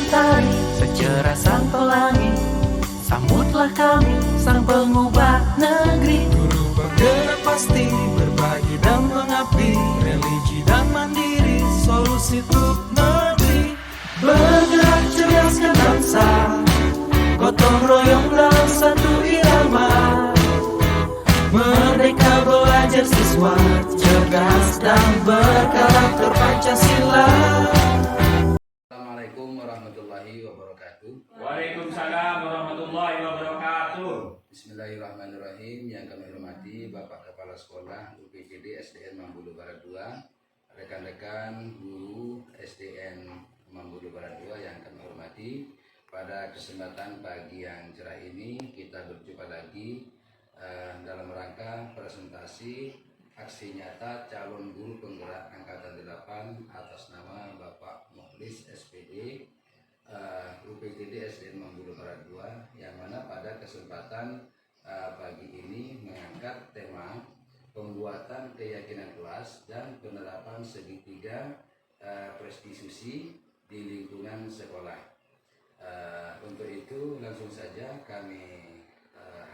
mentari, secerah sang pelangi. Sambutlah kami, sang pengubah negeri. Guru bergerak pasti, berbagi dan mengabdi. Religi dan mandiri, solusi untuk negeri. Bergerak cerdaskan bangsa, gotong royong dalam satu irama. Merdeka belajar siswa, cerdas dan berkarakter Pancasila. Assalamualaikum warahmatullahi wabarakatuh. Waalaikumsalam warahmatullahi wabarakatuh. Bismillahirrahmanirrahim. Yang kami hormati Bapak Kepala Sekolah UPTD SDN Mambulu Barat 2, rekan-rekan guru SDN Mambulu Barat 2 yang kami hormati. Pada kesempatan pagi yang cerah ini kita berjumpa lagi dalam rangka presentasi aksi nyata calon guru penggerak Angkatan 8 atas nama Bapak Mukhlis SPD UPTD SDN Mambulu Barat 2, yang mana pada kesempatan pagi ini mengangkat tema pembuatan keyakinan kelas dan penerapan segitiga restitusi di lingkungan sekolah. Untuk itu langsung saja kami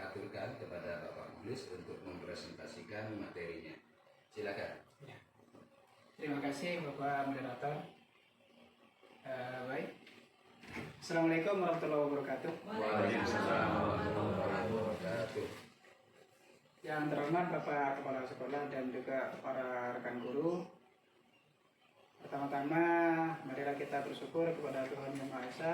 aturkan kepada Bapak Mukhlis untuk mempresentasikan materinya. Silakan. Ya. Terima kasih Bapak Moderator. Baik. Assalamualaikum warahmatullahi wabarakatuh. Waalaikumsalam warahmatullahi wabarakatuh. Yang terhormat Bapak Kepala Sekolah dan juga para rekan guru. Pertama-tama marilah kita bersyukur kepada Tuhan Yang Maha Esa.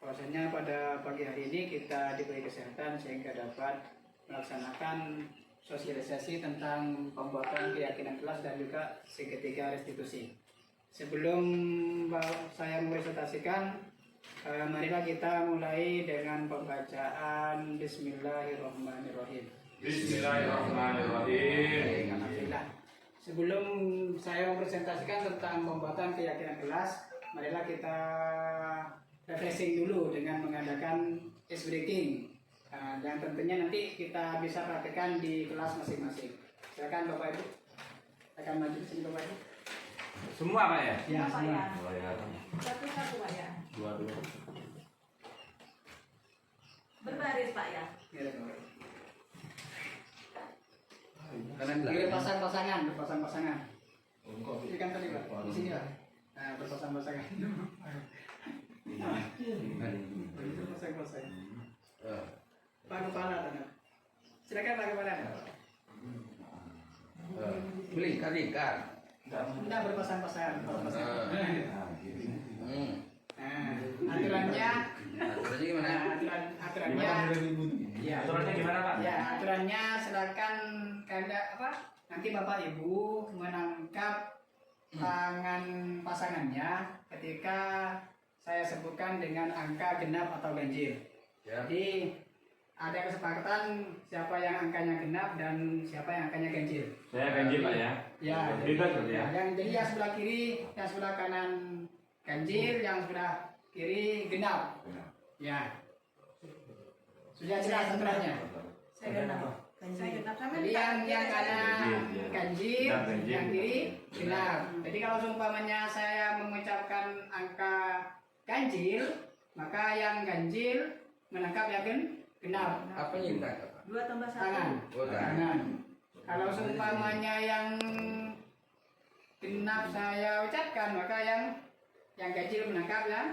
Bahwasanya pada pagi hari ini kita diberi kesehatan sehingga dapat melaksanakan sosialisasi tentang pembuatan keyakinan kelas dan juga segitiga restitusi. Sebelum saya mempresentasikan, marilah kita mulai dengan pembacaan Bismillahirrahmanirrahim. Bismillahirrahmanirrahim. Alhamdulillah. Sebelum saya mempresentasikan tentang pembuatan keyakinan kelas, marilah kita refreshing dulu dengan mengadakan ice breaking. Dan tentunya nanti kita bisa praktekkan di kelas masing-masing. Silakan Bapak Ibu. Akan maju ke sini Bapak Ibu. Semua Pak ya? Ya, semua. Satu-satu Pak ya. Dua. Berbaris Pak ya. Ya, Bapak Ibu. Kanan Kiri belakang. pasang-pasangan, berpasang-pasangan. Ini kan tadi Pak, di sini Pak. Nah, berpasang-pasangan. Berpasang-pasangan. Pak Kepala tanah. Silakan Pak Kepala. Melingkar-lingkar. Tidak berpasang-pasangan. Nah, aturannya Gimana? aturannya ya, Aturannya gimana Pak? ya, aturannya silakan nanti Bapak Ibu menangkap tangan pasangannya ketika saya sebutkan dengan angka genap atau ganjil. Ya. Jadi ada kesepakatan siapa yang angkanya genap dan siapa yang angkanya ganjil. Saya ganjil Pak ya. Ya, Bebas berarti ya. jadi yang sebelah kiri, yang sebelah kanan ganjil, yang sebelah kiri genap. Ya. Sudah jelas aturannya. Saya genap. Saya genap sama Jadi yang kanan ganjil, Ganjil. yang kiri genap. Jadi kalau seumpamanya saya mengucapkan angka ganjil, maka yang ganjil menangkap yang genap. Apa yang ditangkap, Pak? 2 tambah 1. Tangan. Oh, Tangan. Kalau seumpamanya yang genap saya ucapkan, maka yang ganjil menangkap yang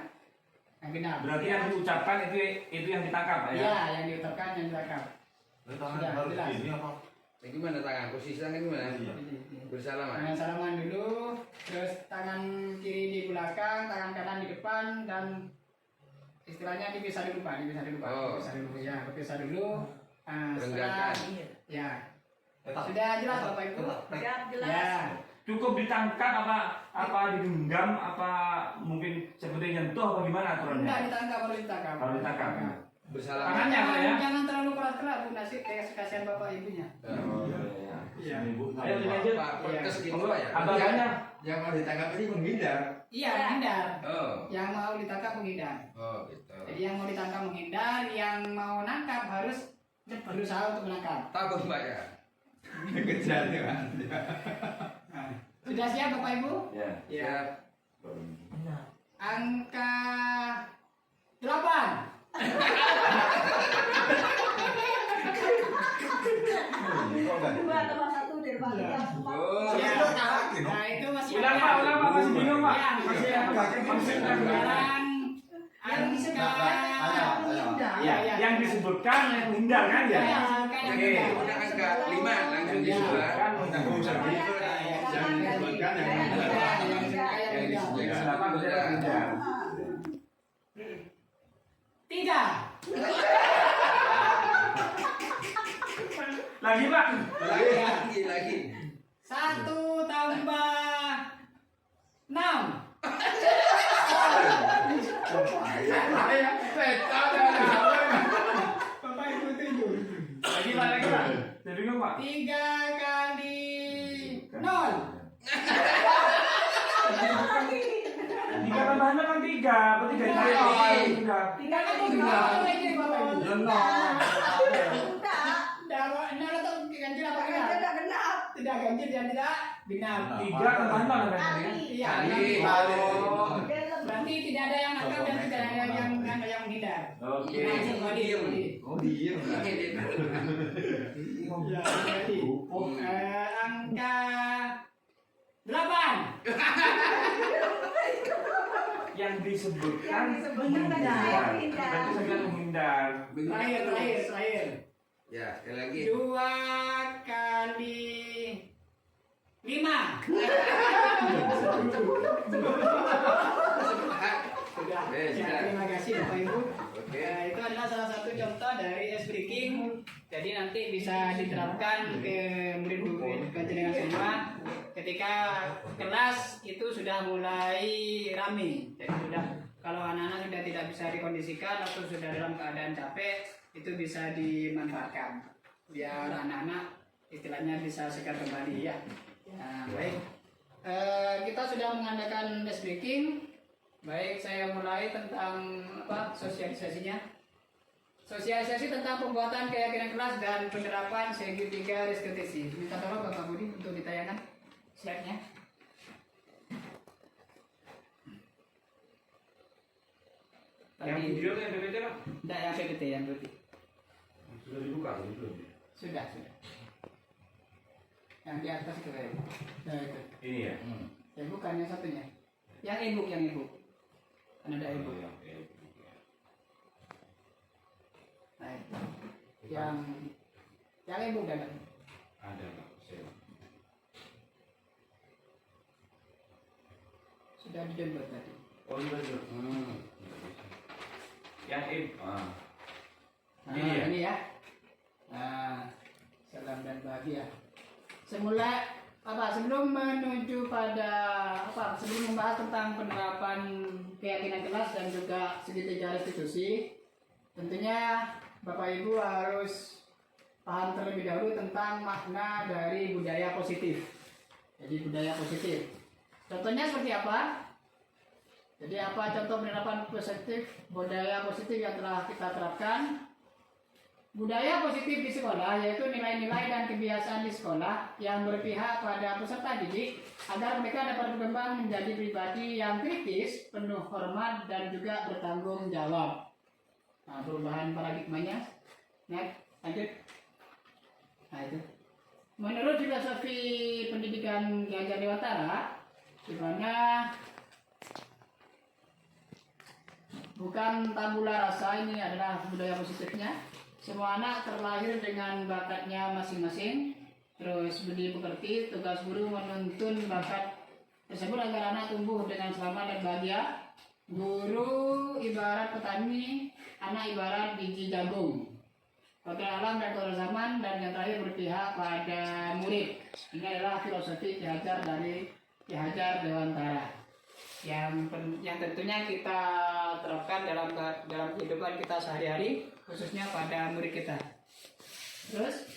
genap. Berarti yang diucapkan itu yang ditangkap Pak ya? Iya, yang diucapkan yang ditangkap. Sudah, jelas. Ini gimana tangan? Posisi tangan gimana? Bersalaman. Tangan salaman dulu, terus tangan kiri di belakang, tangan kanan di depan, dan istilahnya dipisah dulu Pak, dipisah dulu Pak, Oh. dipisah dulu ya, dipisah dulu. Setelah, Renggangkan. ya, sudah jelas Bapak Ibu. Siap jelas. Ya, Cukup ditangkap apa digenggam apa mungkin seperti nyentuh apa gimana aturannya? enggak ditangkap, harus ditangkap. Harus ditangkap. Bersalaman. Tangannya Pak ya? Jangan terlalu keras-keras Bu, nanti kayak kasihan Bapak Ibunya. Iya. Ayo ini aja. Pak, perkes gitu Monggo, Pak ya? abang-abangnya. Yang mau ditangkap ini menghindar. Iya, menghindar. Oh. Yang mau ditangkap menghindar. Oh, gitu. Jadi yang mau ditangkap menghindar, yang mau nangkap harus berusaha untuk menangkap. Takut Pak ya? Kejar ya. Sudah siap Bapak Ibu? Ya. Ya. Angka 8. Dua tambah satu daripada Oh, Ya. itu kalahin. Nah, itu masih Ulang Pak, masih bingung Pak. Ya, Masih sekarang angka Ya, yang disebutkan yang hindar kan ya? Ya, angka yang Oke. hindar. Udah angka 5 langsung disebut. Kan Nah, bisa gitu. Yang disebutkan yang hindar. Yang disebutkan. Kenapa bisa hindar? 3. Lagi Pak. Lagi. 1 tambah 6. Bapak Ibu tunjuk. Lagi Pak, lagi Pak. Saya bingung Pak. 3 kali 0. Tiga tambahannya kan tiga, berarti tiga kali awal tiga. 3 kali 0 ini Bapak Ibu. Nol atau ganjil apa genap? Tidak ganjil dan tidak genap. Tiga tambahan mana kan tadi kan? Iya, Kali. Oh. berarti tidak ada yang nakal dan tidak ada yang menghindar. Oke. Nah, Diem. Oh, diem. Ya, jadi angka 8. Yang disebutkan Yang disebutkan tadi saya hindar. Berarti saya bilang menghindar. Terakhir. Ya, sekali lagi. 2 kali 5. Sudah. Sudah. Ya, terima kasih Bapak Ibu. Oke. Itu adalah salah satu contoh dari ice breaking. Jadi nanti bisa diterapkan ke murid-murid panjenengan semua. Ketika kelas itu sudah mulai rame. Jadi sudah kalau anak-anak sudah tidak bisa dikondisikan atau sudah dalam keadaan capek, itu bisa dimanfaatkan biar anak-anak istilahnya bisa segar kembali ya. Nah, baik. Kita sudah mengadakan ice breaking. Baik, saya mulai tentang sosialisasinya. Sosialisasi tentang pembuatan keyakinan kelas dan penerapan segitiga repetisi. Minta tolong Bapak Budi untuk ditayangkan slide-nya. Yang video tuh yang PPT Pak? Tidak yang PPT, yang PPT. Sudah dibuka belum? Sudah. Yang di atas itu kayak. Nah, itu. Ini ya. Yang bukan yang satunya. Yang e-book, yang e-book. Kan ada e-book. Nah, itu. Yang e-book ada. Ada Pak. Sudah di-download tadi. Oh iya iya. Yang ini. Nah, Ini ya? ini ya. Nah, salam dan bahagia. Sebelum menuju pada sebelum membahas tentang penerapan keyakinan kelas dan juga segitiga restitusi, tentunya Bapak Ibu harus paham terlebih dahulu tentang makna dari budaya positif. Jadi budaya positif. Contohnya seperti apa? Jadi apa contoh penerapan positif, budaya positif yang telah kita terapkan? Budaya positif di sekolah yaitu nilai-nilai dan kebiasaan di sekolah yang berpihak pada peserta didik agar mereka dapat berkembang menjadi pribadi yang kritis, penuh hormat dan juga bertanggung jawab. Nah, perubahan paradigmanya. Lanjut. Nah, itu. Menurut filosofi pendidikan Ki Hajar Dewantara, di mana bukan tabula rasa, ini adalah budaya positifnya. Semua anak terlahir dengan bakatnya masing-masing. Terus budi pekerti, tugas guru menuntun bakat tersebut agar anak tumbuh dengan selamat dan bahagia. Guru ibarat petani, anak ibarat biji jagung. Kontrol alam dan kontrol zaman, dan yang terakhir berpihak pada murid. Ini adalah filosofi Ki Hajar dari Ki Hajar Dewantara. Yang tentunya kita terapkan dalam kehidupan kita sehari-hari, khususnya pada murid kita. Terus,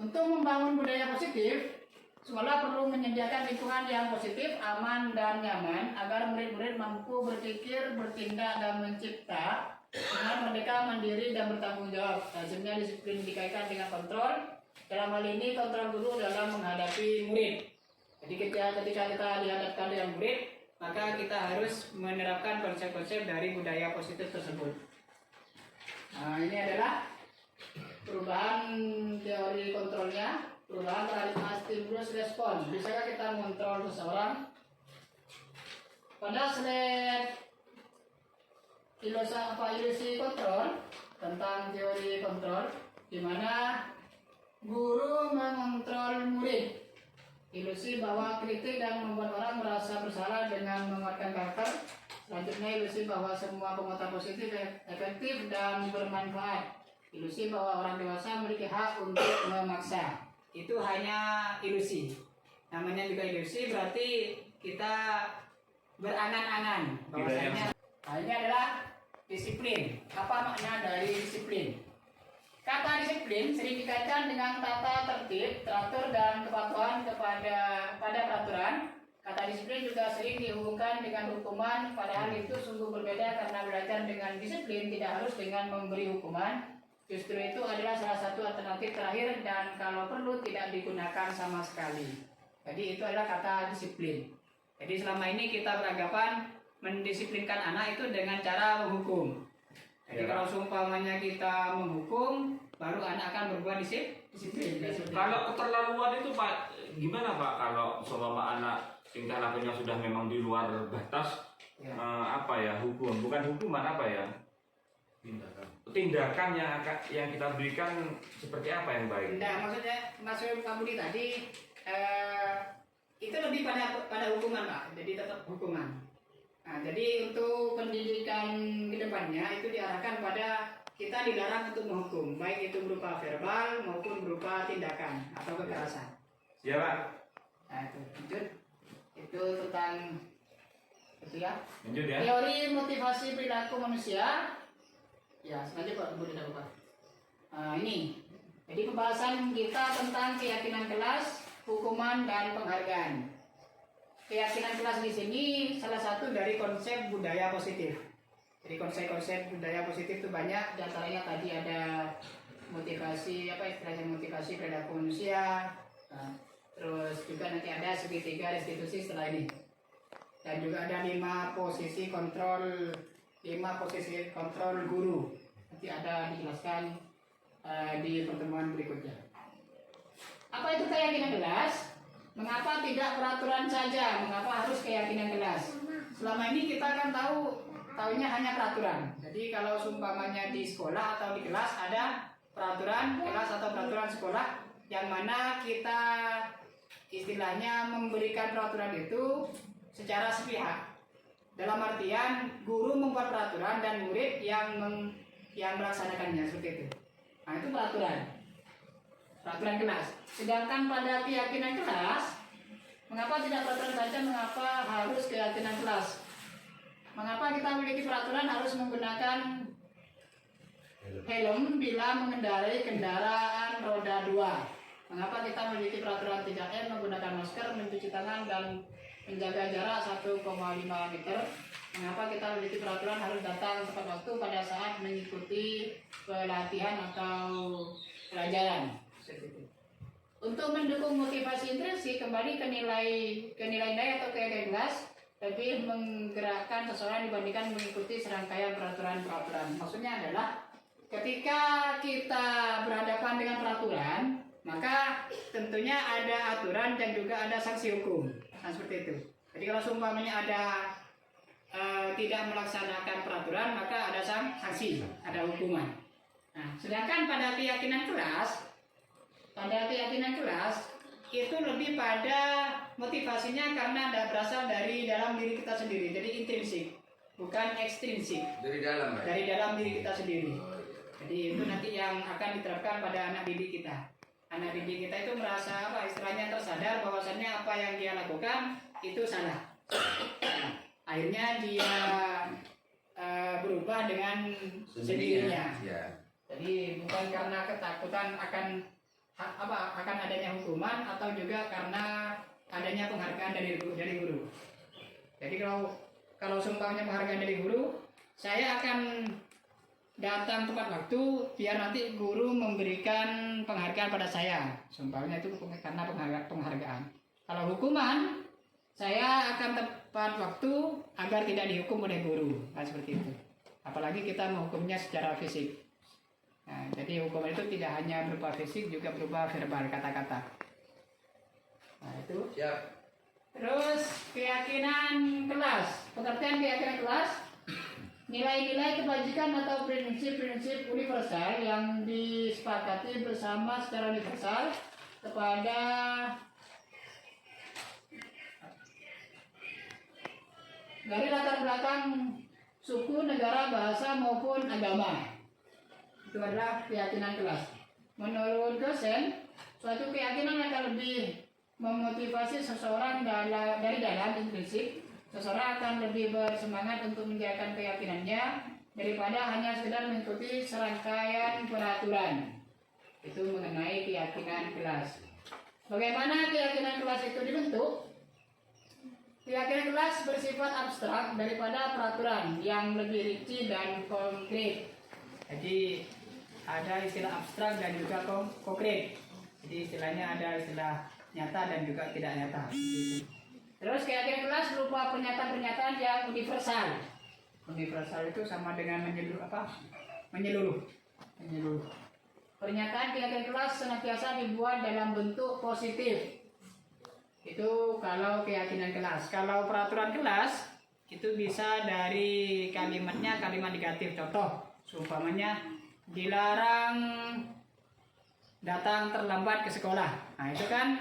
untuk membangun budaya positif, sekolah perlu menyediakan lingkungan yang positif, aman, dan nyaman agar murid-murid mampu berpikir, bertindak, dan mencipta dengan merdeka, mandiri, dan bertanggung jawab. Hasilnya disiplin dikaitkan dengan kontrol. Dalam hal ini kontrol guru dalam menghadapi murid. Jadi ketika kita dihadapkan dengan murid, maka kita harus menerapkan konsep-konsep dari budaya positif tersebut. Nah, ini adalah perubahan teori kontrolnya, perubahan paradigma stimulus respon. Bisakah kita mengontrol seseorang? Pada slide ilusi kontrol tentang teori kontrol, di mana guru mengontrol murid. Ilusi bahwa kritik dan membuat orang merasa bersalah dengan menguatkan karakter. Selanjutnya ilusi bahwa semua penguatan positif efektif dan bermanfaat. Ilusi bahwa orang dewasa memiliki hak untuk memaksa. Itu hanya ilusi. Namanya juga ilusi, berarti kita berangan-angan bahwasanya. Nah, ini adalah disiplin. Apa makna dari disiplin? Kata disiplin sering dikaitkan dengan tata tertib, teratur, dan kepatuhan pada peraturan. Kata disiplin juga sering dihubungkan dengan hukuman, padahal itu sungguh berbeda karena belajar dengan disiplin tidak harus dengan memberi hukuman. Justru itu adalah salah satu alternatif terakhir dan kalau perlu tidak digunakan sama sekali. Jadi itu adalah kata disiplin. Jadi selama ini kita beranggapan mendisiplinkan anak itu dengan cara menghukum. Jadi kalau seumpamanya kita menghukum, baru anak akan berbuat disiplin. Kalau keterlaluan itu Pak, gimana Pak kalau seumpama anak tingkah lakunya sudah memang di luar batas, apa ya, hukum, bukan hukuman, apa ya, tindakan yang kita berikan seperti apa yang baik? Nah, maksudnya Mas Kamudi tadi itu lebih pada hukuman Pak, jadi tetap hukuman. Nah, jadi untuk pendidikan kedepannya itu diarahkan pada kita dilarang untuk menghukum, baik itu berupa verbal maupun berupa tindakan atau kekerasan. Ya Pak. Nah, itu lanjut. Itu tentang itu ya. Lanjut ya. Teori motivasi perilaku manusia. Ya, selanjutnya Pak, boleh tidak Pak? Ini. Jadi pembahasan kita tentang keyakinan kelas, hukuman dan penghargaan. Keyakinan kelas di sini salah satu dari konsep budaya positif. Jadi konsep-konsep budaya positif itu banyak, diantaranya tadi ada motivasi, motivasi perilaku manusia. Nah, terus juga nanti ada segitiga restitusi setelah ini. Dan juga ada 5 posisi kontrol guru. Nanti ada dijelaskan di pertemuan berikutnya. Apa itu keyakinan kelas? Mengapa tidak peraturan saja? Mengapa harus keyakinan kelas? Selama ini kita kan tahunya hanya peraturan. Jadi kalau seumpamanya di sekolah atau di kelas ada peraturan kelas atau peraturan sekolah yang mana kita istilahnya memberikan peraturan itu secara sepihak. Dalam artian guru membuat peraturan dan murid yang melaksanakannya seperti itu. Nah, itu peraturan kelas. Sedangkan pada keyakinan kelas, mengapa tidak peraturan saja, mengapa harus keyakinan kelas? Mengapa kita memiliki peraturan harus menggunakan helm bila mengendarai kendaraan roda 2? Mengapa kita memiliki peraturan 3M menggunakan masker, mencuci tangan, dan menjaga jarak 1,5 meter? Mengapa kita memiliki peraturan harus datang tepat waktu pada saat mengikuti pelatihan atau pelajaran? Untuk mendukung motivasi intrinsik, kembali ke nilai atau keyakinan kelas, lebih menggerakkan seseorang dibandingkan mengikuti serangkaian peraturan-peraturan. Maksudnya adalah ketika kita berhadapan dengan peraturan, maka tentunya ada aturan dan juga ada sanksi hukum. Nah, seperti itu. Jadi kalau seumpamanya ada tidak melaksanakan peraturan, maka ada sanksi, ada hukuman. Nah, sedangkan pada keyakinan kelas itu lebih pada motivasinya karena berasal dari dalam diri kita sendiri, jadi intrinsik, bukan ekstrinsik. Dari dalam, dari dalam diri kita sendiri. Jadi itu nanti yang akan diterapkan pada anak didik kita. Anak didik kita itu merasa istilahnya tersadar bahwasannya apa yang dia lakukan itu salah. Akhirnya dia berubah dengan sendirinya. Ya. Jadi bukan karena ketakutan akan adanya hukuman atau juga karena adanya penghargaan dari guru. Jadi kalau seumpamanya penghargaan dari guru, saya akan datang tepat waktu biar nanti guru memberikan penghargaan pada saya. Seumpamanya itu karena penghargaan. Kalau hukuman, saya akan melaksanakan tepat waktu agar tidak dihukum oleh guru. Nah, seperti itu. Apalagi kita menghukumnya secara fisik. Nah, jadi hukuman itu tidak hanya berupa fisik, juga berupa verbal, kata-kata. Nah, itu. Siap. Terus keyakinan kelas. Pengertian keyakinan kelas, nilai-nilai kebajikan atau prinsip-prinsip universal yang disepakati bersama secara universal kepada dari latar belakang suku, negara, bahasa maupun agama. Itu adalah keyakinan kelas. Menurut dosen, suatu keyakinan akan lebih memotivasi seseorang dari dalam intrinsik. Seseorang akan lebih bersemangat untuk menjalankan keyakinannya daripada hanya sekedar mengikuti serangkaian peraturan. Itu mengenai keyakinan kelas. Bagaimana keyakinan kelas itu dibentuk? Keyakinan kelas bersifat abstrak daripada peraturan yang lebih rinci dan konkret. Jadi ada istilah abstrak dan juga konkret. Jadi istilahnya ada istilah nyata dan juga tidak nyata. Terus keyakinan kelas berupa pernyataan-pernyataan yang universal. Universal itu sama dengan menyeluruh. Pernyataan keyakinan kelas senantiasa dibuat dalam bentuk positif. Itu kalau keyakinan kelas. Kalau peraturan kelas itu bisa dari kalimatnya kalimat negatif. Contoh, seumpamanya dilarang datang terlambat ke sekolah. Nah, itu kan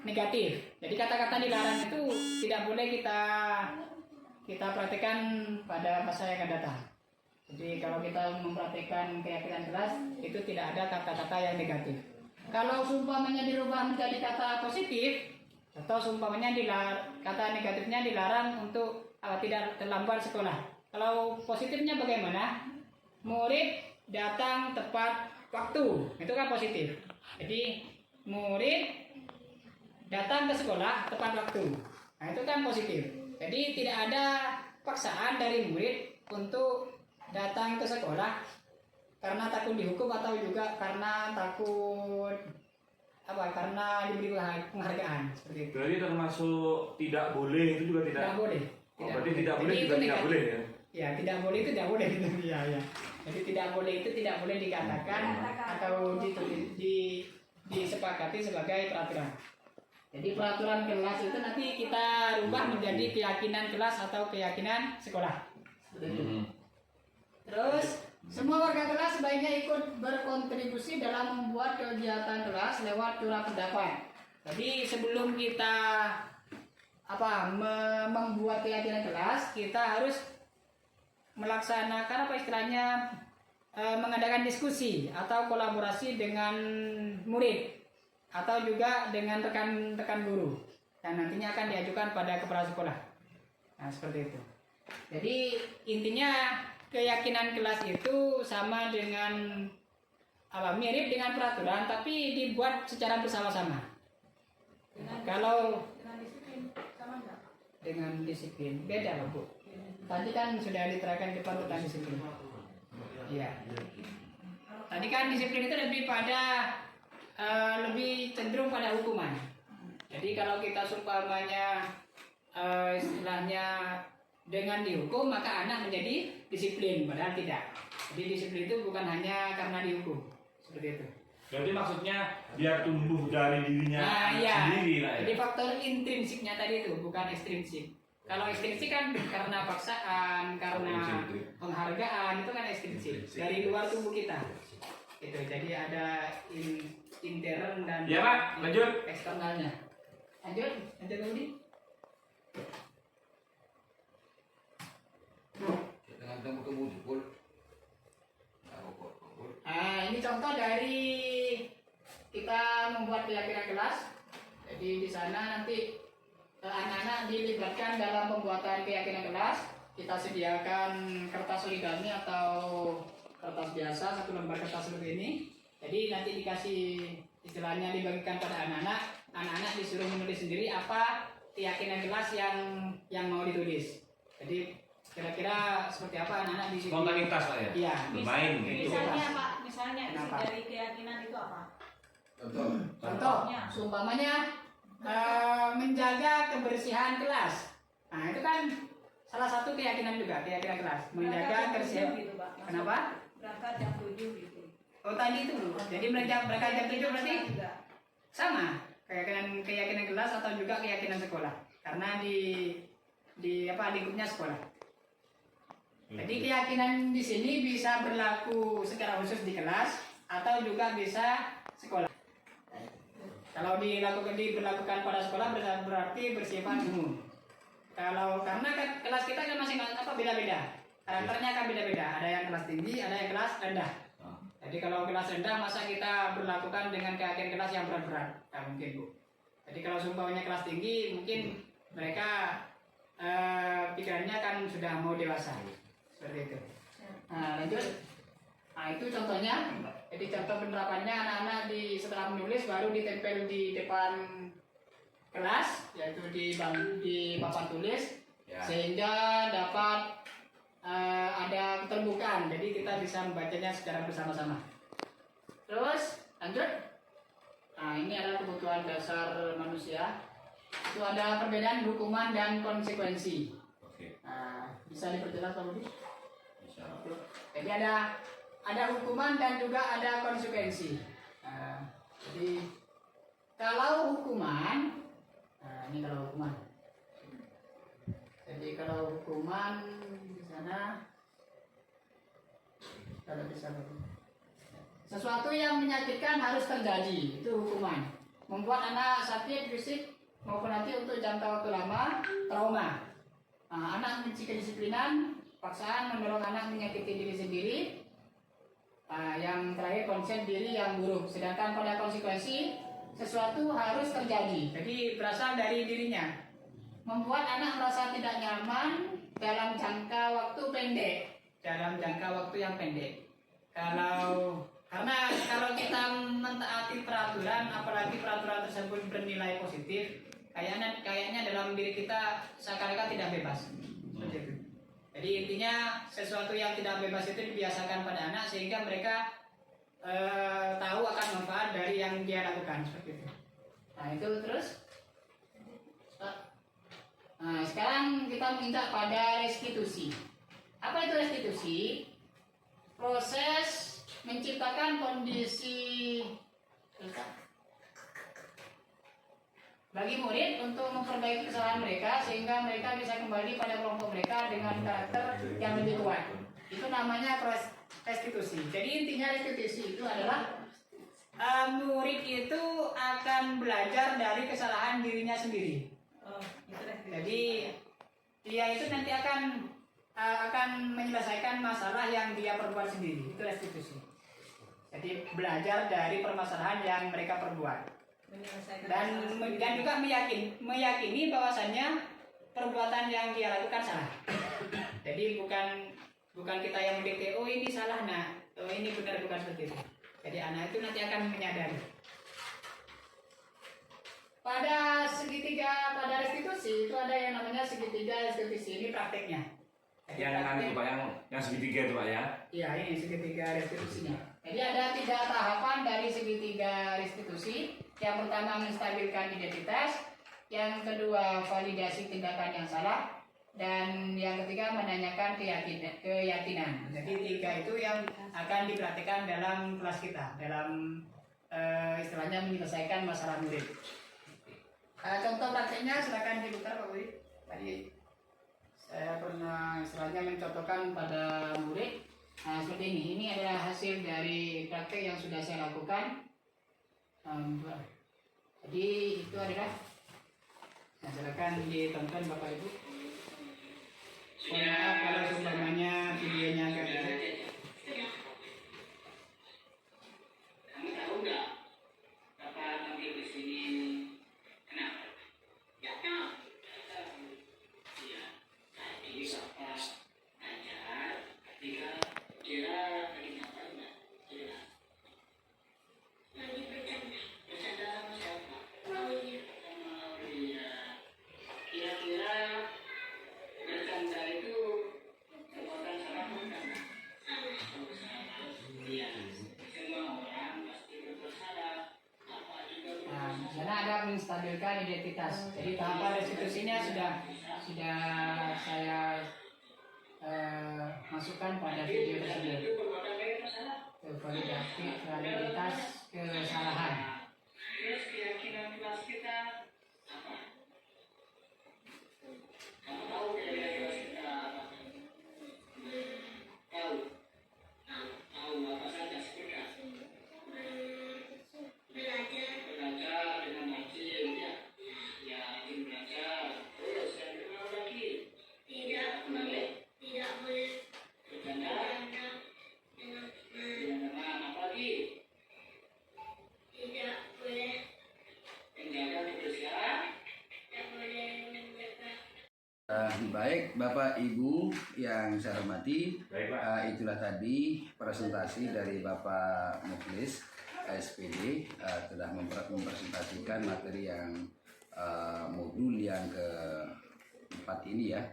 negatif. Jadi kata-kata dilarang itu tidak boleh kita praktekkan pada masa yang akan datang. Jadi kalau kita mempraktekkan keyakinan kelas itu tidak ada kata-kata yang negatif. Kalau seumpamanya dirubah menjadi kata positif, atau seumpamanya kata negatifnya dilarang untuk tidak terlambat sekolah. Kalau positifnya bagaimana? Murid datang tepat waktu. Itu kan positif. Jadi murid datang ke sekolah tepat waktu. Nah, itu kan positif. Jadi tidak ada paksaan dari murid untuk datang ke sekolah karena takut dihukum atau juga karena takut karena diberi penghargaan seperti itu. Berarti termasuk tidak boleh itu juga tidak. Tidak boleh. Berarti tidak boleh juga tidak boleh ya. Ya, tidak boleh itu tidak boleh gitu. Ya. Jadi tidak boleh itu tidak boleh dikatakan atau disepakati sebagai peraturan. Jadi peraturan kelas itu nanti kita rubah menjadi keyakinan kelas atau keyakinan sekolah. Terus semua warga kelas sebaiknya ikut berkontribusi dalam membuat kegiatan kelas lewat curah pendapat. Jadi sebelum kita membuat keyakinan kelas, kita harus melaksanakan mengadakan diskusi atau kolaborasi dengan murid atau juga dengan rekan-rekan guru yang nantinya akan diajukan pada kepala sekolah. Nah, seperti itu. Jadi intinya keyakinan kelas itu sama dengan mirip dengan peraturan tapi dibuat secara bersama-sama. Kalau dengan disiplin beda loh Bu. Tadi kan sudah diterangkan di depan tentang disiplin. Iya. Tadi kan disiplin itu lebih cenderung pada hukuman. Jadi kalau kita seumpamanya istilahnya dengan dihukum maka anak menjadi disiplin, padahal tidak. Jadi disiplin itu bukan hanya karena dihukum, seperti itu. Berarti maksudnya biar tumbuh dari dirinya sendiri lah ya. Jadi faktor intrinsiknya tadi itu bukan ekstrinsik. Kalau ekstrinsik kan karena paksaan, karena penghargaan itu kan ekstrinsik dari luar tubuh kita. Itu jadi ada intern dan ya Pak, lanjut. Eksternalnya. Lanjut Budi. Ini contoh dari kita membuat keyakinan kelas. Jadi di sana nanti anak-anak dilibatkan dalam pembuatan keyakinan kelas. Kita sediakan kertas origami atau kertas biasa, 1 lembar kertas seperti ini. Jadi nanti dikasih istilahnya dibagikan pada anak-anak. Anak-anak disuruh menulis sendiri apa keyakinan kelas yang mau ditulis. Jadi kira-kira seperti apa anak-anak di sini? Spontanitas lah ya. Iya. Bermain gitu. Misalnya Pak, misalnya isi Kenapa? dari keyakinan itu apa? Contoh, seumpamanya menjaga kebersihan kelas. Nah itu kan salah satu keyakinan juga, keyakinan kelas menjaga kebersihan. gitu, Pak. Masuk Kenapa? Berangkat jam 7 gitu. Oh tadi itu, jadi berangkat jam 7 berarti Juga. sama keyakinan kelas atau juga keyakinan sekolah, karena di apa lingkupnya sekolah. Jadi keyakinan di sini bisa berlaku secara khusus di kelas atau juga bisa sekolah. Kalau diberlakukan pada sekolah berarti bersifat umum. Kalau karena kelas kita kan masing beda-beda, karakternya kan beda-beda. Ada yang kelas tinggi, ada yang kelas rendah. Jadi kalau kelas rendah masa kita berlakukan dengan keyakinan kelas yang berat-berat? Tidak mungkin, Bu. Jadi kalau sumpahnya kelas tinggi, mungkin mereka pikirannya kan sudah mau dewasa, seperti itu. Nah, lanjut. Nah, itu contohnya. Jadi contoh penerapannya anak-anak setelah menulis baru ditempel di depan kelas, yaitu di papan tulis, Ya. sehingga dapat ada keterbukaan. Jadi kita bisa membacanya secara bersama-sama. Terus lanjut. Nah, ini adalah kebutuhan dasar manusia. Itu ada perbedaan hukuman dan konsekuensi. Oke. Nah, bisa diperjelas Pak Budi? Bisa. Jadi ada hukuman dan juga ada konsekuensi. Nah, jadi kalau hukuman, nah ini kalau hukuman. Jadi kalau hukuman di sana, kalau bisa sesuatu yang menyakitkan harus terjadi, itu hukuman. Membuat anak sakit fisik maupun nanti untuk jangka waktu lama, trauma. Nah, anak membenci kedisiplinan, paksaan mendorong anak menyakiti diri sendiri. Yang terakhir konsep diri yang buruk. Sedangkan pada konsekuensi sesuatu harus terjadi. Jadi berasal dari dirinya. Membuat anak merasa tidak nyaman dalam jangka waktu pendek. Dalam jangka waktu yang pendek. Karena kalau kita mentaati peraturan, apalagi peraturan tersebut bernilai positif, kayaknya dalam diri kita seakan-akan tidak bebas. Seperti itu. Jadi intinya sesuatu yang tidak bebas itu dibiasakan pada anak sehingga mereka tahu akan manfaat dari yang dia lakukan, seperti itu. Nah itu terus. Nah sekarang kita minta pada restitusi. Apa itu restitusi? Proses menciptakan kondisi bagi murid untuk memperbaiki kesalahan mereka sehingga mereka bisa kembali pada kelompok mereka dengan karakter yang lebih kuat. Itu namanya restitusi. Jadi intinya restitusi itu adalah murid itu akan belajar dari kesalahan dirinya sendiri. Oh, itu deh. Jadi dia itu nanti akan menyelesaikan masalah yang dia perbuat sendiri. Itu restitusi. Jadi belajar dari permasalahan yang mereka perbuat. Dan juga meyakini bahwasannya perbuatan yang dia lakukan salah. Jadi bukan kita yang mendikte, oh ini salah, nah oh ini benar, bukan seperti itu. Jadi anak itu nanti akan menyadari. Pada restitusi itu ada yang namanya segitiga restitusi. Ini prakteknya. Jadi Yang Pak, yang segitiga itu Pak ya? Iya, ini segitiga restitusinya. Jadi ada 3 tahapan dari segitiga restitusi. Yang pertama menstabilkan identitas, yang kedua validasi tindakan yang salah, dan yang ketiga menanyakan keyakinan. Jadi 3 itu yang akan dipraktikkan dalam kelas kita, dalam istilahnya menyelesaikan masalah murid. Contoh praktiknya silakan diputar Pak Budi. Tadi saya pernah istilahnya mencontohkan pada murid. Nah seperti ini. Ini adalah hasil dari praktek yang sudah saya lakukan. Jadi itu adalah. Nah, silakan ditonton Bapak Ibu. Maaf kalau seumpamanya videonya agak gitu. Kamu tahu nggak Bapak tampil di sini kenapa? Nggak tahu. Iya. Tadi Bapak ajar kira lagi ngapain nggak? Kira lagi bercanda sama siapa? Oh iya. Kira-kira bercanda itu menstabilkan identitas. Jadi tahapan restitusinya sudah saya masukkan pada video tersebut. Validitas kesalahan. Baik Bapak Ibu yang saya hormati, Baik, Pak. itulah tadi presentasi dari Bapak Mukhlis SPD, telah mempresentasikan materi yang modul yang keempat ini ya,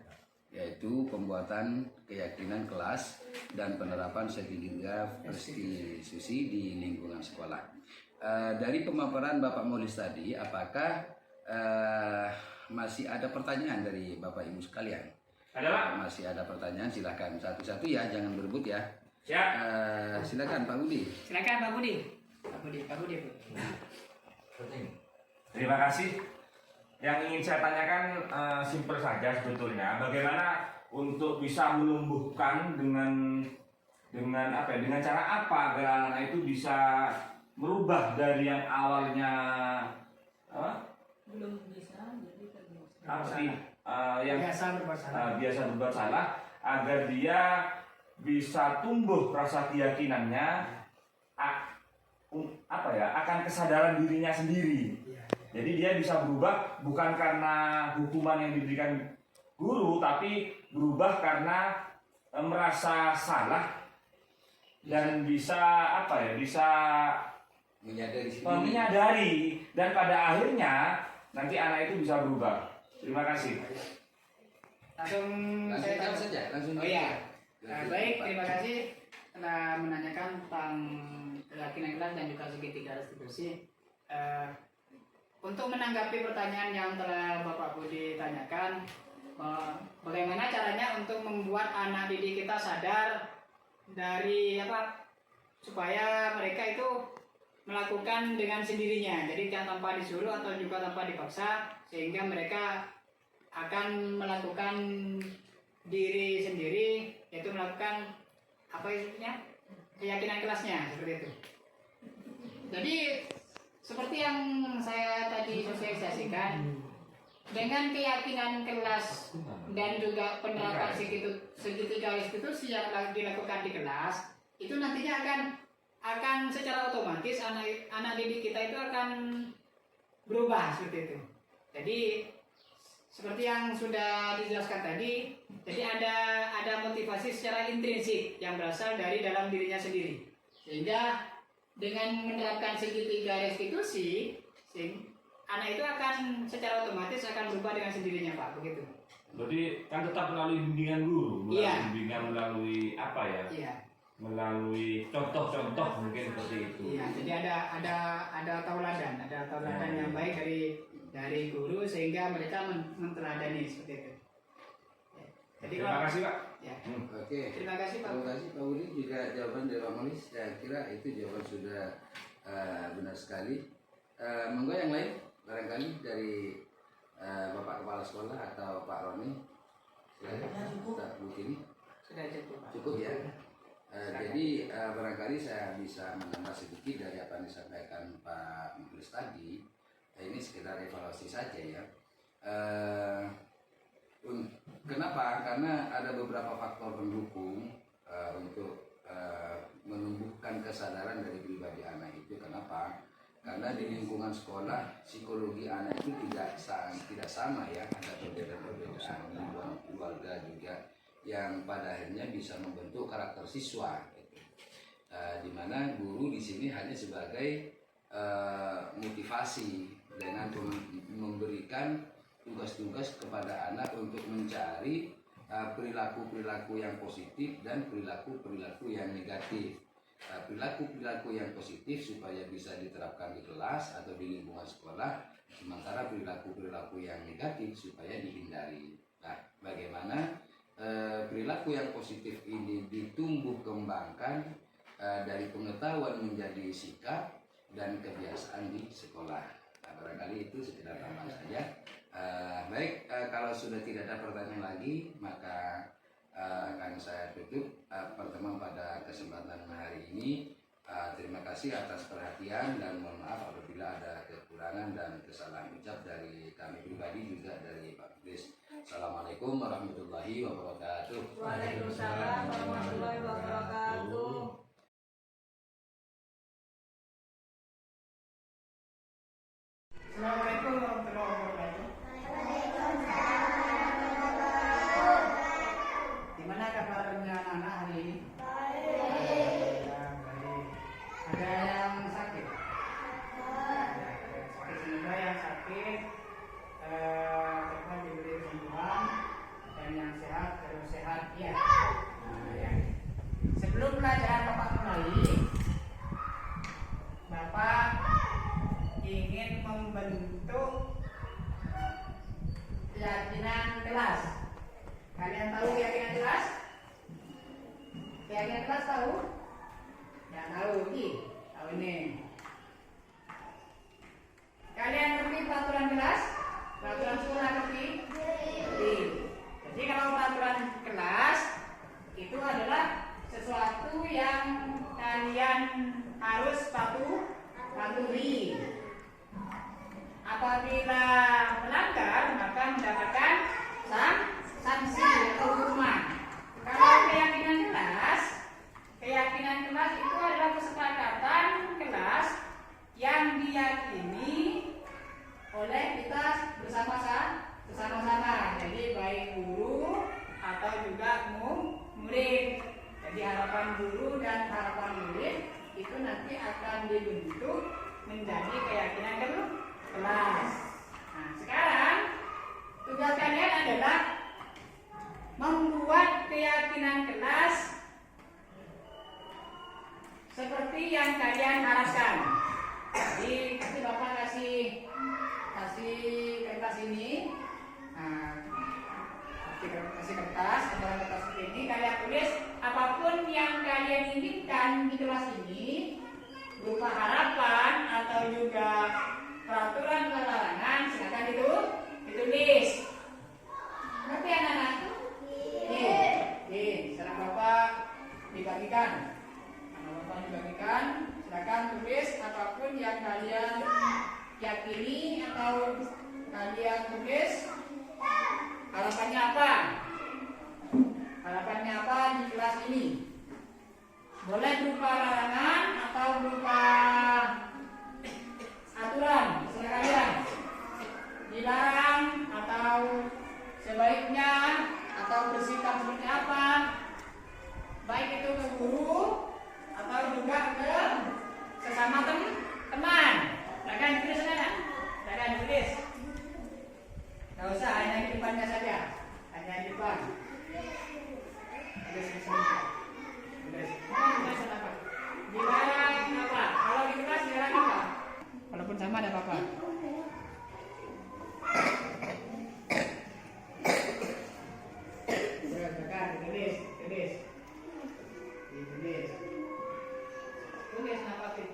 yaitu pembuatan keyakinan kelas dan penerapan segitiga restitusi di lingkungan sekolah. Dari pemaparan Bapak Mukhlis tadi, apakah masih ada pertanyaan dari Bapak Ibu sekalian? Ada Pak? Masih ada pertanyaan, silakan satu-satu ya, jangan berebut ya. Siap. Silakan Pak Budi. Silakan Pak Budi. Pak Budi. Terima kasih. Yang ingin saya tanyakan simpel saja sebetulnya. Bagaimana untuk bisa menumbuhkan dengan apa? Dengan cara apa agar anak itu bisa merubah dari yang awalnya Belum bisa jadi terbiasa. yang biasa berbuat salah, agar dia bisa tumbuh rasa keyakinannya akan kesadaran dirinya sendiri. Jadi dia bisa berubah bukan karena hukuman yang diberikan guru, tapi berubah karena merasa salah dan bisa bisa menyadari, dan pada akhirnya nanti anak itu bisa berubah. Terima kasih. Langsung saya Langsung saja, langsung. Oh iya. Baik, terima kasih telah menanyakan tentang keyakinan kelas dan juga segitiga restitusi. Untuk menanggapi pertanyaan yang telah Bapak Budi tanyakan, bagaimana caranya untuk membuat anak didik kita sadar dari supaya mereka itu melakukan dengan sendirinya, jadi tanpa disuruh atau juga tanpa dipaksa, sehingga mereka akan melakukan diri sendiri, yaitu melakukan keyakinan kelasnya, seperti itu. Jadi seperti yang saya tadi sosialisasikan, dengan keyakinan kelas dan juga penerapan segitiga restitusi yang dilakukan di kelas, itu nantinya akan secara otomatis anak didik kita itu akan berubah seperti itu. Jadi seperti yang sudah dijelaskan tadi, jadi ada motivasi secara intrinsik yang berasal dari dalam dirinya sendiri, sehingga dengan menerapkan segitiga restitusi, anak itu akan secara otomatis akan berubah dengan sendirinya, Pak, begitu. Berarti kan tetap melalui bimbingan guru, melalui apa ya? Iya. Melalui contoh-contoh mungkin seperti itu. Iya, jadi ada tauladan yang baik dari guru sehingga mereka menteladani seperti itu. Ya. Jadi Terima kasih Pak. Ya. Oke. Terima kasih Pak. Terima kasih Pak Budi, juga jawaban dari Pak Mukhlis. Saya kira itu jawaban sudah benar sekali. Monggo yang lain, barangkali dari Bapak Kepala Sekolah atau Pak Roni. Silakan. Pak Budi. Sudah cukup, Pak. Cukup ya. Jadi barangkali saya bisa menambah sedikit dari apa yang disampaikan Pak Mukhlis tadi. Ini sekedar evaluasi saja ya. Kenapa? Karena ada beberapa faktor pendukung untuk menumbuhkan kesadaran dari pribadi anak itu. Kenapa? Karena di lingkungan sekolah psikologi anak itu tidak sama ya, ada perbedaan-perbedaan lingkungan keluarga juga yang pada akhirnya bisa membentuk karakter siswa. Gitu. Di mana guru di sini hanya sebagai motivasi dengan memberikan tugas-tugas kepada anak untuk mencari perilaku-perilaku yang positif dan perilaku-perilaku yang negatif. perilaku-perilaku yang positif supaya bisa diterapkan di kelas atau di lingkungan sekolah, sementara perilaku-perilaku yang negatif supaya dihindari. Nah, bagaimana perilaku yang positif ini ditumbuh kembangkan dari pengetahuan menjadi sikap dan kebiasaan di sekolah. Nah, barangkali itu sekedar tambahan saja. Baik, kalau sudah tidak ada pertanyaan lagi, maka akan saya tutup pertemuan pada kesempatan hari ini. Terima kasih atas perhatian dan mohon maaf apabila ada kekurangan dan kesalahan ucap dari kami pribadi juga dari Pak Kris. Assalamualaikum warahmatullahi wabarakatuh. Waalaikumsalam warahmatullahi wabarakatuh. Assalamualaikum warahmatullahi wabarakatuh. Gimana kabarnya anak-anak hari ini? Baik. Ada yang sakit? Semoga yang sakit cepat diberi kesembuhan dan yang sehat terus sehat ya. Sebelum pelajaran Bapak mulai, Bapak ingin membentuk keyakinan kelas. Kalian tahu keyakinan kelas? Keyakinan kelas tahu? Ya tahu ini. Tahu ini. Kalian ngerti peraturan kelas? Peraturan sekolah ngerti? Ngerti. Jadi kalau peraturan kelas itu adalah sesuatu yang kalian harus patuhi. Apabila melanggar maka mendapatkan sanksi atau hukuman. Kalau keyakinan kelas itu adalah kesepakatan kelas yang diyakini oleh kita bersama-sama. Jadi baik guru atau juga murid. Jadi harapan guru dan harapan murid itu nanti akan dibentuk menjadi keyakinan kelas. Nah, sekarang tugas kalian adalah membuat keyakinan kelas seperti yang kalian harapkan. Jadi Bapak kasih kertas ini, kasih kertas seperti ini. Kalian tulis apapun yang kalian inginkan di kelas ini berupa harapan atau juga peraturan larangan, silakan ditulis. Ngerti anak-anak? Sekarang Bapak dibagikan. Silakan tulis apapun yang kalian yakini atau kalian tulis harapannya apa di kelas ini. Boleh berupa larangan atau berupa aturan, terserah kalian. Dilarang atau sebaiknya atau bersikap seperti apa, baik itu ke guru atau juga ke sesama teman. Silakan tulis saja. Silakan tulis. Tidak usah hanya di depannya saja, hanya di depan. Tulis apa? Dilarang apa? Kalau di kelas dilarang apa? Walaupun sama ada apa-apa. Tulis apa sih?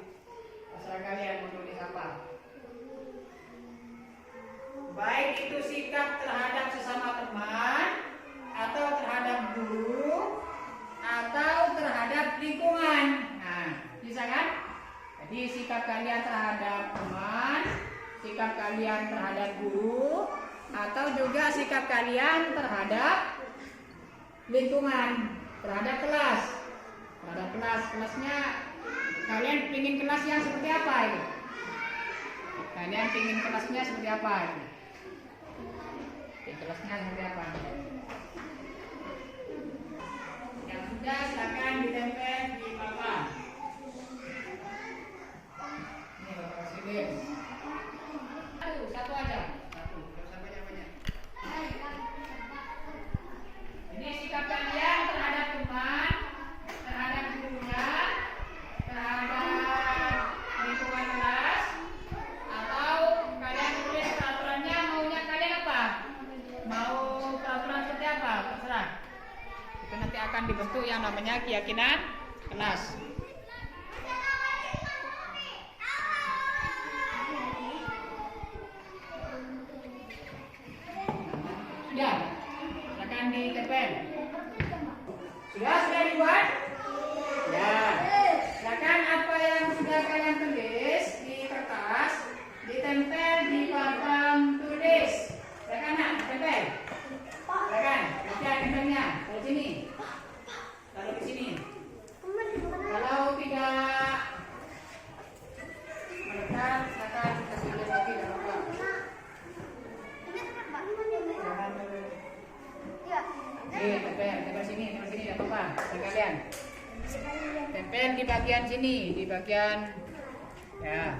Terserah kalian mau tulis apa. Baik itu sikap terhadap sesama teman atau terhadap guru atau terhadap lingkungan. Nah, bisa kan? Jadi sikap kalian terhadap teman, sikap kalian terhadap guru, atau juga sikap kalian terhadap lingkungan, terhadap kelas. Terhadap kelasnya kalian ingin kelas yang seperti apa itu? Kalian ingin kelasnya seperti apa itu? Kelasnya seperti apa? Yang sudah silakan ditempel di papan. Ini Bapak Presiden. Satu aja. Satu. Jangan banyak-banyak. Ini sikap kalian terhadap teman, terhadap gurunya, akan dibentuk yang namanya keyakinan kelas. Sudah, akan ditempel. Sudah dibuat? Ya. Silakan apa yang sudah kalian tulis di kertas ditempel di papan tulis. Silakan nak tempel. Silakan, baca tempelnya. Dari sini. Taruh di sini. Kalau tidak melekat, silakan kasih lihat lagi dan apa. Tempel sini, tidak apa-apa. Kalian tempel di bagian sini, di bagian ya.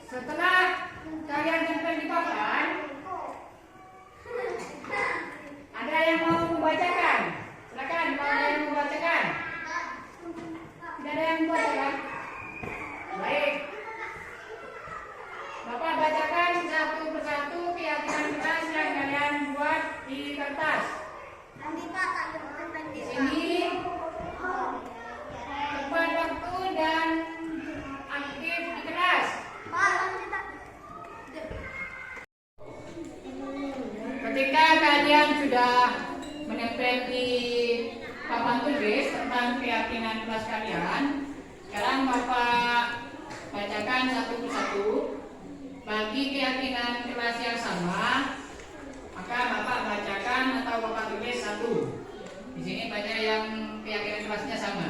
Setelah kalian tempel di papan, ada yang mau membacakan? Silakan, kalau ada yang membacakan. Tidak ada yang membacakan? Baik. Bapak bacakan satu persatu keyakinan kelas yang kalian buat di kertas. Di sini tepat waktu dan aktif di kelas. Ketika kalian sudah menempel di papan tulis tentang keyakinan kelas kalian, sekarang Bapak bacakan satu persatu. Bagi keyakinan kelas yang sama, maka Bapak bacakan atau Bapak tulis satu. Di sini baca yang keyakinan kelasnya sama.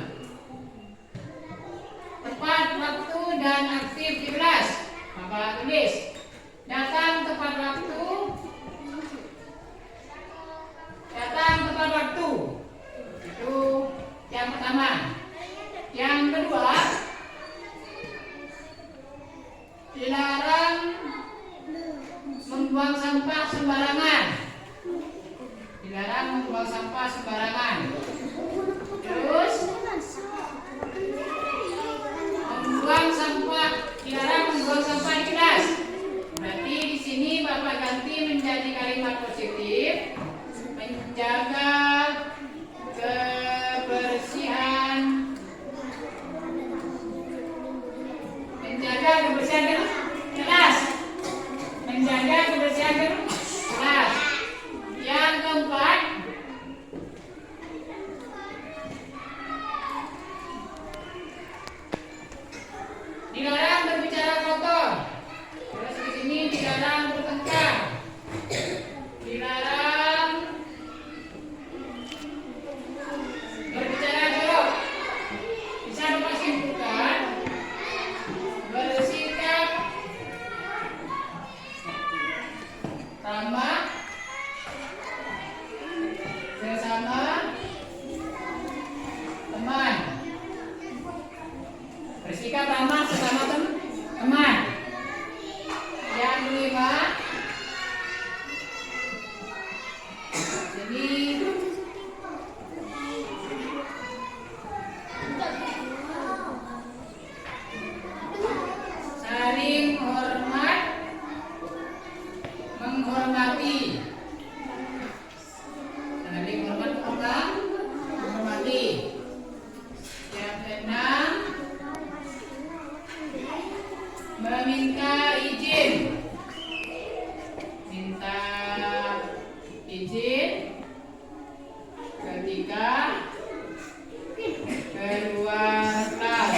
Tepat waktu dan aktif di kelas, Bapak tulis. Datang tepat waktu. Datang tepat waktu. Itu yang pertama. Yang kedua, dilarang membuang sampah sembarangan. Dilarang membuang sampah sembarangan. Terus dilarang membuang sampah di kelas. Berarti di sini Bapak ganti menjadi kalimat positif. Menjaga kebersihan. Menjaga kebersihan kelas. Menjaga kebersihan kelas. Yang keempat, dilarang berbicara kotor. Terus di sini dilarang bertengkar. Dilarang berbicara jorok. Bisa Bapak simpulkan bersikap ramah sesama teman. Bersikap ramah sesama teman. Yang kelima, jadi saling menghormati. Saling menghormati. Yang keenam, meminta izin. Minta izin. Ketiga, keluar kelas.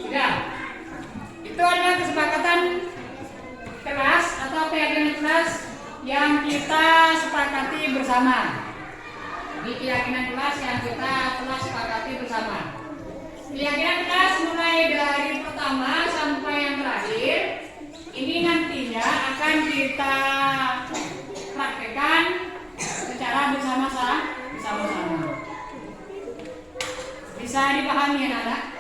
Sudah. Itu adalah kesepakatan kelas atau keyakinan kelas yang kita sepakati bersama. Ini keyakinan kelas yang kita telah sepakati bersama. Keyakinan kelas pertama sampai yang terakhir ini nantinya akan kita praktekkan secara bersama-sama. Bisa dipahami ya, anak?